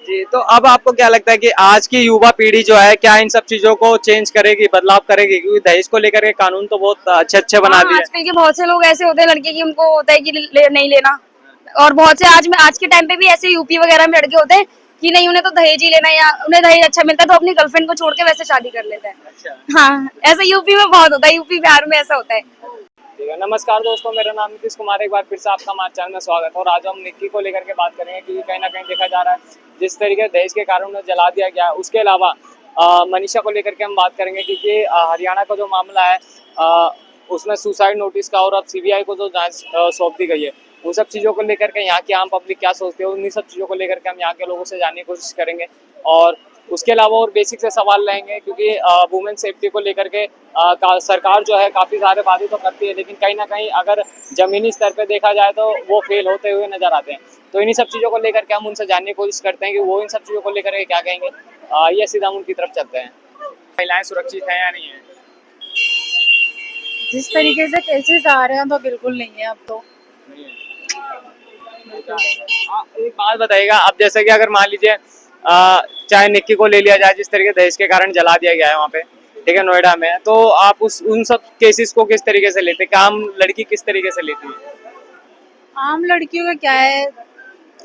जी, तो अब आपको क्या लगता है कि आज की युवा पीढ़ी जो है क्या इन सब चीजों को चेंज करेगी, बदलाव करेगी? क्योंकि दहेज को लेकर के कानून तो बहुत अच्छे अच्छे हाँ, बना दिए हैं। आजकल के बहुत से लोग ऐसे होते हैं लड़के की उनको होता है कि नहीं लेना। और बहुत से आज के टाइम पे भी ऐसे यूपी वगैरह में लड़के होते हैं कि नहीं उन्हें तो दहेज ही लेना है, या उन्हें दहेज अच्छा मिलता है तो अपनी गर्लफ्रेंड को छोड़ के वैसे शादी कर लेते हैं। अच्छा। हाँ, ऐसा यूपी में बहुत होता है, यूपी बिहार में ऐसा होता है। ठीक है, नमस्कार दोस्तों, मेरा नाम नीतीश कुमार, एक बार फिर से आपका हमारे चैनल में स्वागत है। और आज हम निक्की को लेकर के बात करेंगे क्योंकि कहीं ना कहीं देखा जा रहा है जिस तरीके से दहेज के कारण उन्हें जला दिया गया है। उसके अलावा मनीषा को लेकर के हम बात करेंगे क्योंकि हरियाणा का जो मामला है अ, उसमें सुसाइड नोटिस का और अब सीबीआई को जो जांच सौंप दी गई है, उन सब चीज़ों को लेकर के यहाँ की आम पब्लिक क्या सोचती है, उन्हीं सब चीज़ों को लेकर के हम यहाँ के लोगों से जानने की कोशिश करेंगे। और उसके अलावा और बेसिक से सवाल रहेंगे क्योंकि वुमेन सेफ्टी को लेकर के सरकार जो है काफ़ी सारे वादे तो करती है, लेकिन कहीं ना कहीं अगर ज़मीनी स्तर पे देखा जाए तो वो फेल होते हुए नजर आते हैं। तो इन्हीं सब चीज़ों को लेकर के हम उनसे जानने की कोशिश करते हैं कि वो इन सब चीज़ों को लेकर के क्या कहेंगे। ये सीधा हम उनकी तरफ चलते हैं। महिलाएं सुरक्षित हैं या नहीं है? जिस तरीके से केसेस आ रहे हैं तो बिल्कुल नहीं है अब तो। नहीं है। अच्छा, एक बात बताइएगा, अब जैसे कि अगर मान लीजिए चाहे निक्की को ले लिया जाए, जिस तरीके दहेज के कारण जला दिया गया है वहाँ पे, ठीक है, नोएडा में, तो आप उस उन सब केसेस को किस तरीके से लेते हैं? क्या हम लड़की किस तरीके से लेती है? आम लड़कियों का क्या है,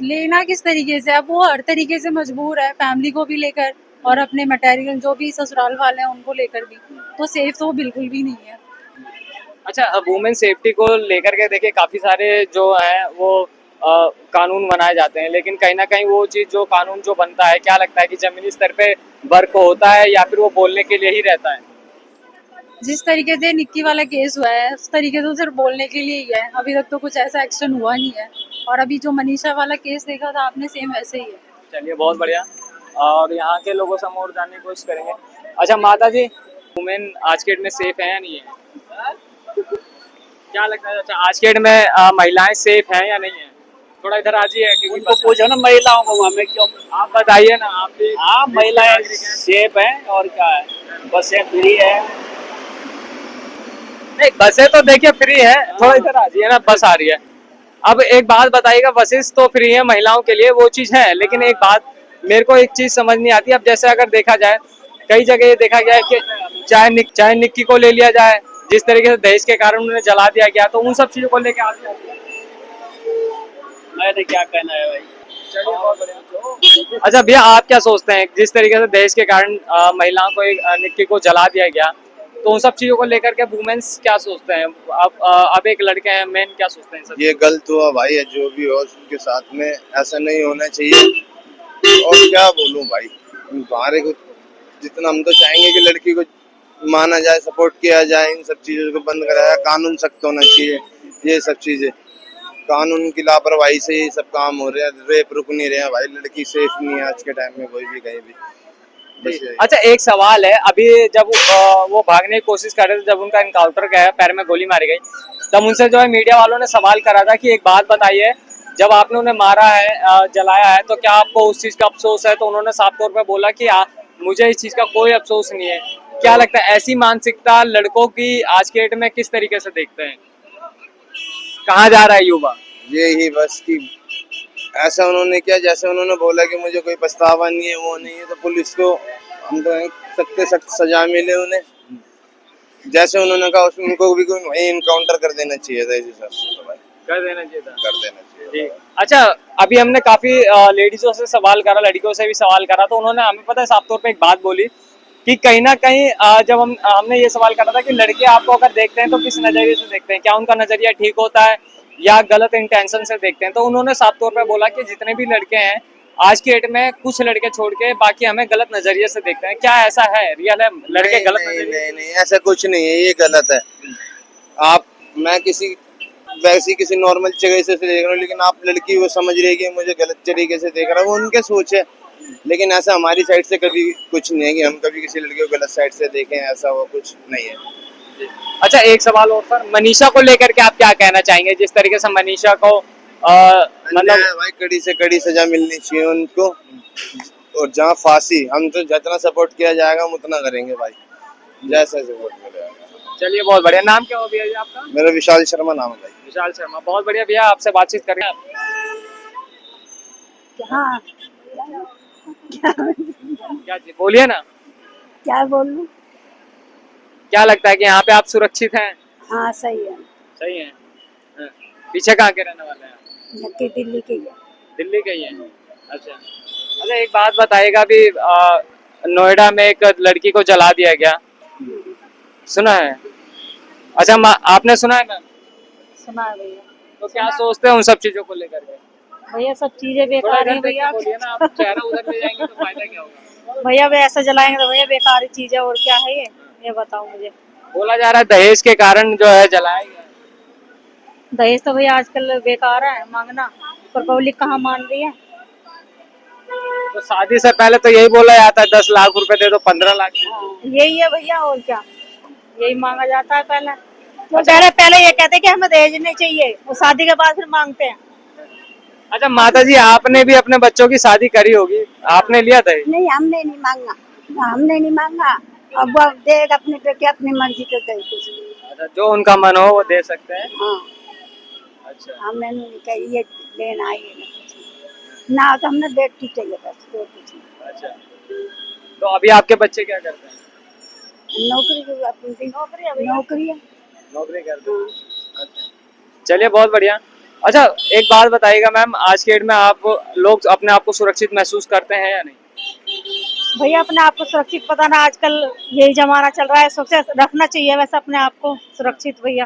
लेना किस तरीके से, अब वो हर तरीके से मजबूर है, फैमिली को भी लेकर और अपने मटेरियल जो भी ससुराल वाले हैं उनको लेकर भी, तो सेफ तो वो बिल्कुल भी नहीं है। अच्छा, अब वुमेन सेफ्टी को लेकर के देखिए काफ़ी सारे जो हैं वो कानून बनाए जाते हैं, लेकिन कहीं ना कहीं वो चीज़ जो कानून जो बनता है, क्या लगता है कि ज़मीनी स्तर पे वर्क होता है या फिर वो बोलने के लिए ही रहता है? जिस तरीके से निक्की वाला केस हुआ है उस तरीके से तो सिर्फ बोलने के लिए ही है, अभी तक तो कुछ ऐसा एक्शन हुआ नहीं है। और अभी जो मनीषा वाला केस देखा था आपने, सेम वैसे ही है। चलिए, बहुत बढ़िया। और यहाँ के लोगों से हम और जानने की कोशिश करेंगे। अच्छा माता जी, वुमेन आज के डेट में सेफ है या नहीं है? क्या लगता है? अच्छा, आज के डेट में महिलाएं सेफ हैं या नहीं है? थोड़ा इधर आ जाइए क्योंकि उनको पूछो ना महिलाओं को, हमें क्यों। आप बताइए ना, आप भी हाँ, देश के महिलाएं नागरिक हैं। सेफ हैं और क्या है, बसें फ्री है। नहीं, बसें तो देखिए फ्री है, थोड़ा इधर आ जाइए ना, बस आ रही है। अब एक बात बताइएगा, बसेस तो फ्री है महिलाओं के लिए, वो चीज़ है, लेकिन एक बात मेरे को एक चीज़ समझ नहीं आती। अब जैसे अगर देखा जाए, कई जगह ये देखा गया है कि चाहे निक्की को ले लिया जाए, जिस तरीके से दहेज के कारण उन्हें जला दिया गया, तो उन सब चीज़ों को लेकर आप क्या कहते हैं? मैंने क्या कहना है भाई। चलिए, बहुत बढ़िया। अच्छा भैया, आप क्या सोचते हैं जिस तरीके से दहेज के कारण महिलाओं को एक निक्की को जला दिया गया, तो उन सब चीज़ों को लेकर के वुमेन्स क्या सोचते हैं? अब एक लड़के हैं, मेन क्या सोचते हैं सब? ये गलत हुआ भाई, जो भी हो उनके साथ में ऐसा नहीं होना चाहिए। और क्या बोलूं भाई, हमारे को जितना हम तो चाहेंगे कि लड़की को माना जाए, सपोर्ट किया जाए, इन सब चीजों को बंद कराया, कानून सख्त होना चाहिए। ये सब चीजें कानून की लापरवाही से ही सब काम हो रहे हैं, रेप रुक नहीं रहे हैं भाई, लड़की सेफ नहीं है आज के टाइम में कोई भी कहीं भी। बस यही। अच्छा, एक सवाल है, अभी जब वो भागने की कोशिश कर रहे थे, जब उनका इनकाउंटर गया, पैर में गोली मारी गई, तब उनसे जो है मीडिया वालों ने सवाल करा था कि एक बात बताइए, जब आपने उन्हें मारा है, जलाया है, तो क्या आपको उस चीज़ का अफसोस है? तो उन्होंने साफ तौर पे बोला कि मुझे इस चीज़ का कोई अफसोस नहीं है। क्या लगता है ऐसी मानसिकता लड़कों की आज के डेट में किस तरीके से देखते हैं? कहाँ जा रहा है युवा? यही बस कि ऐसा उन्होंने किया, जैसे उन्होंने बोला कि मुझे कोई पछतावा नहीं है, वो नहीं है, तो पुलिस को हम तो सख्त से सख्त सजा मिले उन्हें, जैसे उन्होंने कहा उनको भी कोई वही इनकाउंटर कर देना चाहिए था, इस हिसाब से तो भाई कर देना चाहिए था। कर देना चाहिए। जी। अच्छा, अभी हमने काफी लेडीजों से सवाल करा, लड़कियों से भी सवाल करा, तो उन्होंने हमें पता है साफ तौर पे एक बात बोली कि कहीं ना कहीं जब हमने ये सवाल करा था कि लड़के आपको अगर देखते हैं तो किस नजरिए से देखते हैं, क्या उनका नजरिया ठीक होता है या गलत इंटेंशन से देखते हैं, तो उन्होंने साफ तौर पे बोला कि जितने भी लड़के हैं आज की डेट में, कुछ लड़के छोड़ के बाकी हमें गलत नजरिए से देखते हैं। क्या ऐसा है, रियल है, लड़के नहीं गलत नहीं नजरिए नहीं नहीं, ऐसा कुछ नहीं है, ये गलत है। आप मैं किसी वैसी किसी नॉर्मल जगह से देख रहा हूँ, लेकिन आप लड़की वो समझ रही है कि मुझे गलत तरीके से देख रहा है, वो उनके सोच है। लेकिन ऐसा हमारी साइड से कभी कुछ नहीं है कि हम कभी किसी लड़की को गलत साइड से देखें, ऐसा वो कुछ नहीं है। अच्छा, एक सवाल और सर, मनीषा को लेकर के आप क्या कहना चाहेंगे? जिस तरीके से मनीषा को मतलब अन्याय भाई, कड़ी से कड़ी सजा मिलनी चाहिए उनको, और जहाँ फांसी, हम तो जितना सपोर्ट किया जाएगा हम उतना करेंगे भाई, जैसा सपोर्ट मिलेगा। चलिए, बहुत बढ़िया। नाम क्या हो भैया जी आपका? मेरा विशाल शर्मा नाम है भाई। विशाल शर्मा, बहुत बढ़िया भैया, आपसे बातचीत करें। हाँ, क्या चीज बोलिए ना, क्या बोलूं? क्या लगता है कि यहाँ पे आप सुरक्षित हैं? हाँ सही है। सही है। हाँ। पीछे कहाँ के रहने वाले हैं आप? नक्की दिल्ली की है। दिल्ली के ही हैं। अच्छा अच्छा, एक बात बताइएगा, अभी नोएडा में एक लड़की को जला दिया गया, सुना है? अच्छा आपने सुना है मैम? सुना है भैया। तो क्या सोचते हैं उन सब चीजों को लेकर के? भैया सब चीजें थोड़ा बेकार इधर है देख के भैया। बोलिए ना, आप चेहरा उधर ले जाएंगे तो फायदा क्या होगा? भैया वे ऐसा जलाएंगे तो भैया बेकार ही चीज है, और क्या है ये बताओ मुझे। बोला जा रहा है दहेज के कारण जो है जलाया गया है। दहेज तो भैया आजकल बेकार है मांगना, पर पब्लिक कहाँ मान रही है। तो शादी से पहले तो यही बोला जाता है 10 लाख रुपए दे दो, 15 लाख। यही है भैया, और क्या, यही मांगा जाता है पहले। तो पहले ये कहते हैं कि हमें दहेज नहीं चाहिए, वो शादी के बाद फिर मांगते हैं। अच्छा माता जी, आपने भी अपने बच्चों की शादी करी होगी, आपने लिया दहेज? नहीं हमने नहीं मांगा, हमने नहीं मांगा। अब वो देगा अपने बेटे अपनी मर्जी से दे कुछ। अच्छा, जो उनका मन हो वो दे सकते हैं। हाँ अच्छा हमने नहीं कही ये लेना ये ना कुछ ना, तो हमने बेटी चाहिए बस, और कुछ नहीं। अच्छा, तो अभी आपके बच्चे क्या करते हैं? नौकरी की अपनी नौकरी है। नौकरी करते हैं। अच्छा, चलिए बहुत बढ़िया। अच्छा एक बात बताइएगा मैम, आज के डेट में आप लोग अपने आप को सुरक्षित महसूस करते हैं या नहीं? भैया अपने आप को सुरक्षित, पता ना आजकल यही जमाना चल रहा है, सबसे रखना चाहिए वैसे अपने आप को सुरक्षित भैया।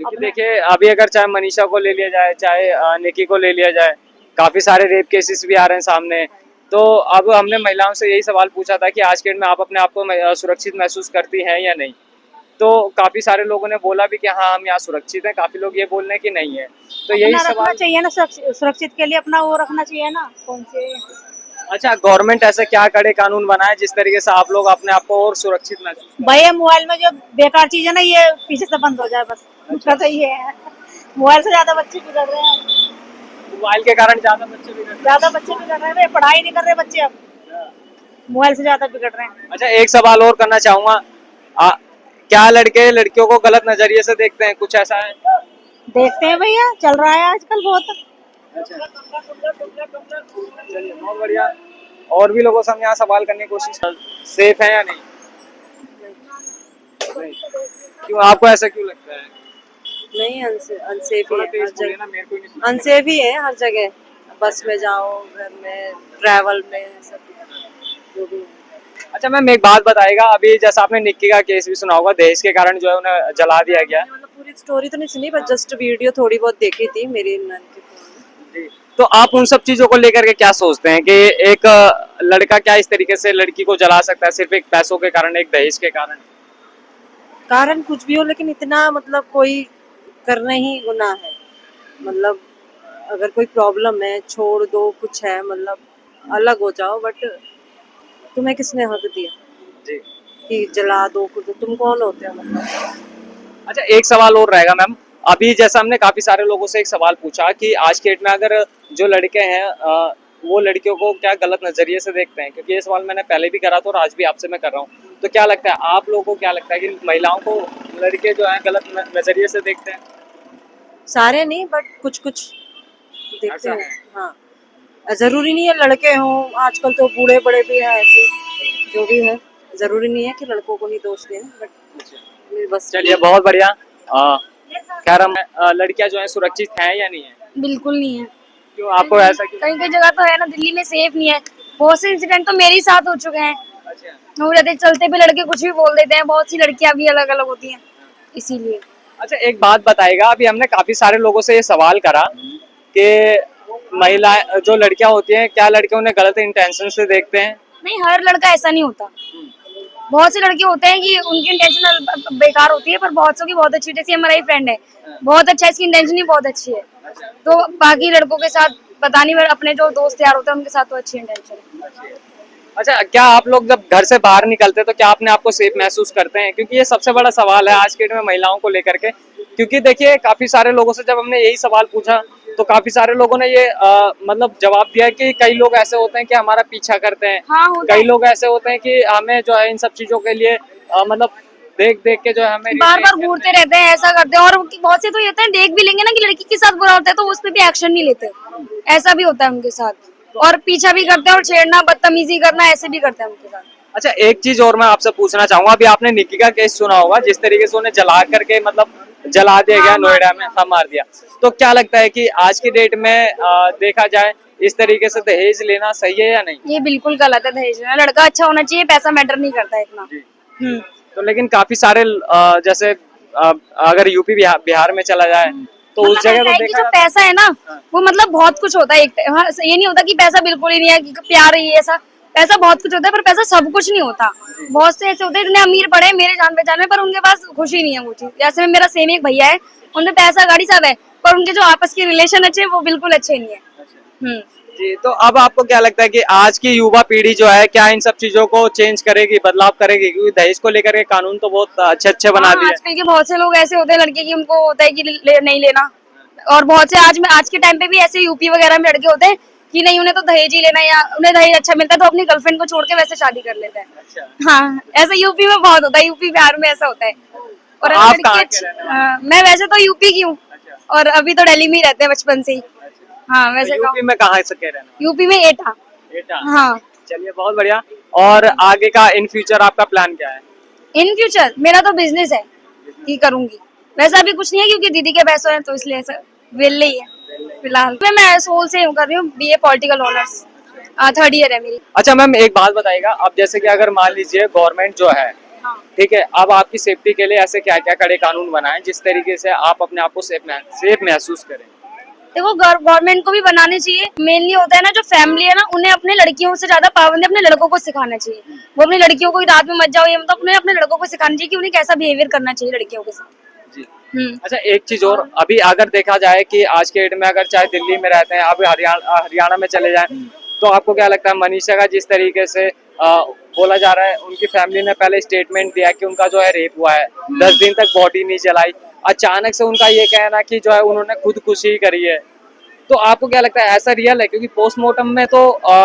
क्योंकि देखिए अभी अगर चाहे मनीषा को ले लिया जाए, चाहे निकी को ले लिया जाए, काफी सारे रेप केसेस भी आ रहे हैं सामने। तो अब हमने महिलाओं से यही सवाल पूछा था कि आज के डेट में आप अपने आप को सुरक्षित महसूस करती हैं या नहीं, तो काफी सारे लोगों ने बोला भी कि हाँ हम यहाँ सुरक्षित हैं, काफी लोग ये बोल रहे हैं कि नहीं है। तो यही अपना रखना सवाल। चाहिए ना, सुरक्षित के लिए अपना वो रखना चाहिए ना, कौन से। अच्छा गवर्नमेंट ऐसा क्या कड़े कानून बनाए जिस तरीके से आप लोग अपने आप को और सुरक्षित महसूस करें? भैया मोबाइल में जो बेकार चीज है ना, ये पीछे से बंद हो जाए बस, दूसरा तो ये है। मोबाइल से ज्यादा बच्चे बिगड़ रहे हैं, मोबाइल के कारण ज्यादा बच्चे बिगड़ रहे हैं। ज्यादा बच्चे बिगड़ रहे हैं, पढ़ाई नहीं कर रहे बच्चे अब, मोबाइल से ज्यादा बिगड़ रहे हैं। अच्छा एक सवाल और करना चाहूंगा, क्या लड़के लड़कियों को गलत नजरिए से देखते हैं, कुछ ऐसा है? देखते हैं भैया, चल रहा है आजकल बहुत। चलिए बहुत बढ़िया। और भी लोगों से हम यहाँ सवाल करने की कोशिश कर, सेफ है या नहीं? नहीं। क्यों, आपको ऐसा क्यों लगता है? नहीं, अनसेफ ही थोड़ा है तेज हर बोलिए जगह। ना, मेरे को ही नहीं सुन रहा। अनसेफ ही है हर जगह, बस में जाओ, घर में, ट्रैवल में, सब जो भी है। अच्छा मैम एक बात बताएगा, अभी जैसा आपने निक्की का केस भी सुना होगा, दहेज के कारण जो है उन्हें जला दिया गया। मतलब पूरी स्टोरी तो नहीं सुनी, बस जस्ट वीडियो थोड़ी बहुत देखी थी मेरी नन के फोन में। जी। तो आप उन सब चीजों को लेकर के क्या सोचते हैं कि एक लड़का क्या इस तरीके से लड़की को जला सकता है सिर्फ एक पैसों के कारण, एक दहेज के कारण? कारण कुछ भी हो, लेकिन इतना मतलब कोई करना ही गुनाह है। मतलब अगर कोई प्रॉब्लम है छोड़ दो, कुछ है मतलब अलग हो जाओ, बट तुम्हें किसने हक दिया जी। कि जला दो कुछ, तुम कौन होते हो मतलब। अच्छा एक सवाल और रहेगा मैम, अभी जैसा हमने काफी सारे लोगों से एक सवाल पूछा कि आज के डेट में अगर जो लड़के हैं वो लड़कियों को क्या गलत नजरिए से देखते हैं, क्योंकि ये सवाल मैंने पहले भी करा था और आज भी आपसे मैं कर रहा हूँ, तो क्या लगता है आप लोगों को, क्या लगता है कि महिलाओं को लड़के जो है गलत नजरिए से देखते हैं? सारे नहीं, बट कुछ कुछ देखते ऐसा हैं। है? हाँ, जरूरी नहीं है लड़के हों, आजकल तो बूढ़े बड़े भी हैं ऐसे, जो भी है, जरूरी नहीं है कि लड़कों को ही दोष दें, बट बस। चलिए बहुत बढ़िया। खैर हम लड़कियां जो है सुरक्षित हैं या नहीं है? बिल्कुल नहीं है। क्यों, आपको ऐसा क्यों? कहीं कहीं जगह तो है ना, दिल्ली में सेफ नहीं है। बहुत से इंसिडेंट तो मेरे ही साथ हो चुके हैं। अच्छा हो जाते चलते भी लड़के कुछ भी बोल देते हैं, बहुत सी लड़कियां भी अलग अलग होती हैं इसीलिए। अच्छा एक बात बताइएगा, अभी हमने काफी सारे लोगों से ये सवाल करा कि महिलाएं जो लड़कियां होती हैं, क्या लड़के उन्हें गलत इंटेंशन से देखते हैं? नहीं, हर लड़का ऐसा नहीं होता। बहुत से लड़के होते हैं कि उनकी इंटेंशन बेकार होती है, पर बहुत सौ की बहुत अच्छी, जैसे हमारा ही फ्रेंड है, बहुत अच्छा, इसकी इंटेंशन ही बहुत अच्छी है। तो बाकी लड़कों के साथ पता नहीं, अपने जो दोस्त यार होते हैं उनके साथ तो अच्छी इंटेंशन है। अच्छा क्या आप लोग जब घर से बाहर निकलते हैं तो क्या अपने आप को सेफ महसूस करते हैं? क्योंकि ये सबसे बड़ा सवाल है आज के डेट में महिलाओं को लेकर के। क्योंकि देखिए काफी सारे लोगों से जब हमने यही सवाल पूछा तो काफी सारे लोगों ने ये मतलब जवाब दिया कि कई लोग ऐसे होते हैं कि हमारा पीछा करते हैं। हाँ, होता कई है। लोग ऐसे होते हैं कि हमें जो है इन सब चीजों के लिए मतलब देख देख के जो है हमें बार बार घूरते रहते हैं, ऐसा करते हैं। और बहुत से तो ये होता है, देख भी लेंगे ना कि लड़की के साथ बुरा होता है तो उस पर भी एक्शन नहीं लेते, ऐसा भी होता है उनके साथ। और पीछा भी करते हैं और छेड़ना बदतमीजी करना ऐसे भी करते हैं उनके साथ। अच्छा, एक चीज और मैं आपसे पूछना चाहूंगा, अभी आपने निक्की का केस सुना होगा, जिस तरीके से उन्हें जला करके मतलब जला दिया गया हाँ, नोएडा में, हाँ मार दिया। तो क्या लगता है कि आज की डेट में देखा जाए इस तरीके से दहेज लेना सही है या नहीं? ये बिल्कुल गलत है दहेज लेना। लड़का अच्छा होना चाहिए, पैसा मैटर नहीं करता है इतना। तो लेकिन काफी सारे जैसे अगर यूपी बिहार में चला जाए तो उस मतलब जगह ऐसा तो है कि देखा जो जाता पैसा है ना, वो मतलब बहुत कुछ होता है। हाँ, ये नहीं होता कि पैसा बिल्कुल ही नहीं है, कि प्यार ही है ऐसा। पैसा बहुत कुछ होता है पर पैसा सब कुछ नहीं होता। बहुत से ऐसे होते हैं इतने अमीर पड़े हैं मेरे जान पहचान में, पर उनके पास खुशी नहीं है वो चीज। जैसे मेरा सेम एक भैया है, उनमें पैसा गाड़ी सब है, पर उनके जो आपस के रिलेशन अच्छे हैं वो बिल्कुल अच्छे नहीं है। जी। तो अब आपको क्या लगता है कि आज की युवा पीढ़ी जो है क्या इन सब चीजों को चेंज करेगी, बदलाव करेगी? क्योंकि दहेज को लेकर के कानून तो बहुत अच्छे अच्छे बना हाँ, दिए। आजकल के बहुत से लोग ऐसे होते हैं लड़के की उनको होता है कि नहीं लेना। और बहुत से आज के टाइम पे भी ऐसे यूपी वगैरह में लड़के होते हैं कि नहीं उन्हें तो दहेज ही लेना है, या उन्हें दहेज अच्छा मिलता है तो अपनी गर्लफ्रेंड को छोड़ के वैसे शादी कर लेते हैं। अच्छा। हाँ, ऐसा यूपी में बहुत होता है, यूपी बिहार में ऐसा होता है। और आप लड़की कहाँ के रहने वाले? मैं वैसे तो यूपी की हूँ, और अभी तो दिल्ली में ही रहते हैं बचपन से ही। हाँ, वैसे यूपी में कहाँ से कह रहे हैं? यूपी में एटा। एटा। हाँ, चलिए, बहुत बढ़िया। और आगे का इन फ्यूचर आपका प्लान क्या है? इन फ्यूचर मेरा तो बिजनेस है कि करूंगी। वैसा अभी कुछ नहीं है क्योंकि दीदी के पैसों हैं तो इसलिए ऐसा वेले ही है फिलहाल। मैं सोल से कर रही हूँ BA political honours, 3rd year है मेरी। अच्छा मैम, एक बात बताइएगा, अब जैसे कि अगर मान लीजिए गवर्नमेंट जो है, ठीक है, अब आपकी सेफ्टी के लिए ऐसे क्या क्या कड़े कानून बनाए जिस तरीके से आप अपने आप को सेफ महसूस करें? देखो गवर्नमेंट को भी बनाने चाहिए। मेनली होता है ना जो फैमिली है ना, उन्हें अपने लड़कियों से ज्यादा पाबंदी अपने लड़कों को सिखाना चाहिए। वो अपनी लड़कियों को रात में मत जाओ, ये मतलब उन्हें अपने लड़कों को सिखाना चाहिए कि उन्हें कैसा बिहेवियर करना चाहिए लड़कियों के साथ। जी। अच्छा, एक चीज और, अभी अगर देखा जाए कि आज के डेट में अगर चाहे दिल्ली में रहते हैं, अभी हरियाणा में चले जाएं, तो आपको क्या लगता है मनीषा का जिस तरीके से बोला जा रहा है, उनकी फैमिली ने पहले स्टेटमेंट दिया कि उनका जो है रेप हुआ है, 10 दिन तक बॉडी नहीं जलाई, अचानक से उनका ये कहना कि जो है उन्होंने खुदकुशी करी है, तो आपको क्या लगता है ऐसा रियल है? क्योंकि पोस्टमार्टम में तो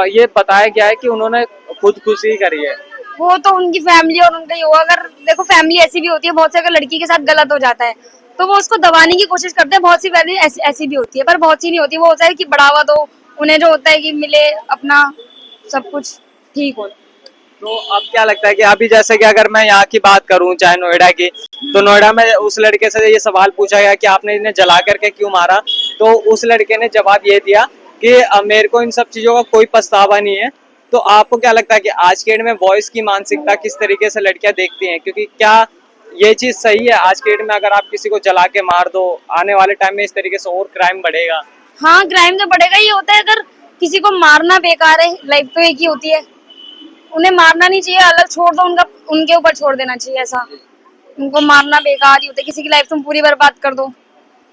ये बताया गया है कि उन्होंने खुदकुशी करी है। वो तो उनकी फैमिली और उनका ही होगा। अगर देखो फैमिली ऐसी भी होती है, बहुत से अगर लड़की के साथ गलत हो जाता है तो वो उसको दबाने की कोशिश करते हैं। बहुत सी फैमिली ऐसी भी होती है, पर बहुत सी नहीं होती। वो होता है कि बढ़ावा दो उन्हें, जो होता है कि मिले अपना सब कुछ ठीक हो। तो अब क्या लगता है कि अभी जैसे कि अगर मैं यहाँ की बात करूँ, चाहे नोएडा की, तो नोएडा में उस लड़के से ये सवाल पूछा गया कि आपने इन्हें जला करके क्यों मारा, तो उस लड़के ने जवाब ये दिया कि मेरे को इन सब चीजों का कोई पछतावा नहीं है। तो आपको क्या लगता है कि आज के डेट में बॉयज की मानसिकता किस तरीके से लड़कियां देखती हैं? क्योंकि क्या ये चीज सही है आज के डेट में, अगर आप किसी को जला के मार दो, आने वाले टाइम में इस तरीके से और क्राइम बढ़ेगा? हाँ, क्राइम तो बढ़ेगा। ये होता है अगर किसी को मारना बेकार है, लाइफ तो एक ही होती है, उन्हें मारना नहीं चाहिए, अलग छोड़ दो, उनका उनके ऊपर छोड़ देना चाहिए। ऐसा उनको मारना बेकार ही होता है। किसी की लाइफ तुम पूरी बर्बाद कर दो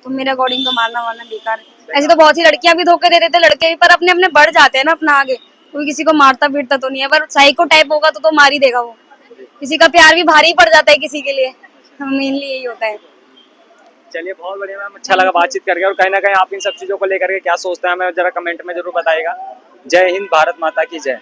तो मेरे अकॉर्डिंग तो मारना वारना बेकार है। ऐसे तो बहुत सी लड़कियां भी धोखे दे देते लड़के भी, पर अपने अपने बढ़ जाते हैं ना अपना आगे। कोई किसी को मारता पीटता तो नहीं है, पर साइको टाइप होगा तो मार ही देगा वो। किसी का प्यार भी भारी पड़ जाता है किसी के लिए, मेनली यही होता है। चलिए, बहुत बढ़िया मैम, अच्छा लगा बातचीत करके। और कहीं ना कहीं आप इन सब चीजों को लेकर के क्या सोचते हैं हमें जरा कमेंट में जरूर बताइएगा। जय हिंद, भारत माता की जय।